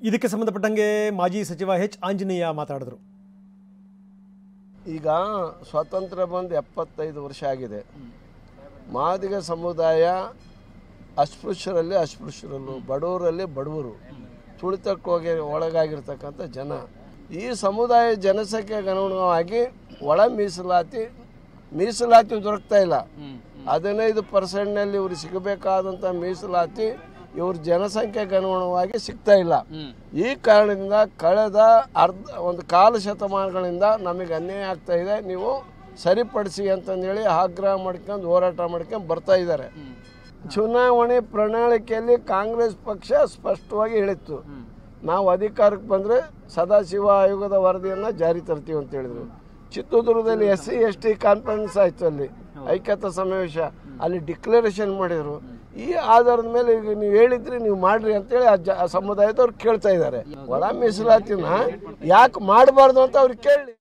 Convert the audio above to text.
ಇದಕ್ಕೆ ಸಂಬಂಧಪಟ್ಟಂಗೆ ಮಾಜಿ ಸಚಿವ ಎಚ್ ಆಂಜನೇಯ ಮಾತಾಡಿದರು. ಈಗ ಸ್ವಾತಂತ್ರ್ಯ ಬಂದು 75 ವರ್ಷ ಆಗಿದೆ. ಮಾದಿಗ ಸಮುದಾಯ ಅಸ್ಪೃಶ್ಯರಲ್ಲಿ ಅಸ್ಪೃಶ್ಯರಲ್ಲೂ, ಬಡವರಲ್ಲಿ ಬಡವರು, ತುಳಿತಕ್ಕೆ ಒಳಗಾಗಿರ್ತಕ್ಕಂಥ ಜನ. ಈ ಸಮುದಾಯ ಜನಸಂಖ್ಯೆಗೆ ಅನುಗುಣವಾಗಿ ಒಳ ಮೀಸಲಾತಿ ದೊರಕ್ತಾ ಇಲ್ಲ. 15% ಇವ್ರಿಗೆ ಸಿಗಬೇಕಾದಂಥ ಮೀಸಲಾತಿ ಇವ್ರ ಜನಸಂಖ್ಯೆಗೆ ಅನುಗುಣವಾಗಿ ಸಿಗ್ತಾ ಇಲ್ಲ. ಈ ಕಾರಣದಿಂದ ಕಳೆದ ಒಂದು ಕಾಲು ಶತಮಾನಗಳಿಂದ ನಮಗೆ ಅನ್ಯಾಯ ಆಗ್ತಾ ಇದೆ, ನೀವು ಸರಿಪಡಿಸಿ ಅಂತಂದೇಳಿ ಆಗ್ರಹ ಮಾಡ್ಕೊಂಡು ಹೋರಾಟ ಮಾಡ್ಕೊಂಡು ಬರ್ತಾ ಇದ್ದಾರೆ. ಚುನಾವಣೆ ಪ್ರಣಾಳಿಕೆಯಲ್ಲಿ ಕಾಂಗ್ರೆಸ್ ಪಕ್ಷ ಸ್ಪಷ್ಟವಾಗಿ ಹೇಳಿತ್ತು, ನಾವು ಅಧಿಕಾರಕ್ಕೆ ಬಂದರೆ ಸದಾಶಿವ ಆಯೋಗದ ವರದಿಯನ್ನು ಜಾರಿ ತರ್ತೀವಿ ಅಂತ ಹೇಳಿದ್ರು. ಚಿತ್ರದುರ್ಗದಲ್ಲಿ SC/ST ಕಾನ್ಫರೆನ್ಸ್ ಆಯಿತು, ಅಲ್ಲಿ ಐಕ್ಯತಾ ಸಮಾವೇಶ, ಅಲ್ಲಿ ಡಿಕ್ಲರೇಷನ್ ಮಾಡಿದರು. ಈ ಆಧಾರದ ಮೇಲೆ ಈಗ ನೀವು ಹೇಳಿದ್ರಿ ನೀವು ಮಾಡ್ರಿ ಅಂತೇಳಿ ಆ ಸಮುದಾಯದವ್ರು ಕೇಳ್ತಾ ಇದ್ದಾರೆ. ಒಳ ಮೀಸಲಾತಿನ ಯಾಕೆ ಮಾಡಬಾರ್ದು ಅಂತ ಅವ್ರಿಗೆ ಕೇಳಿ.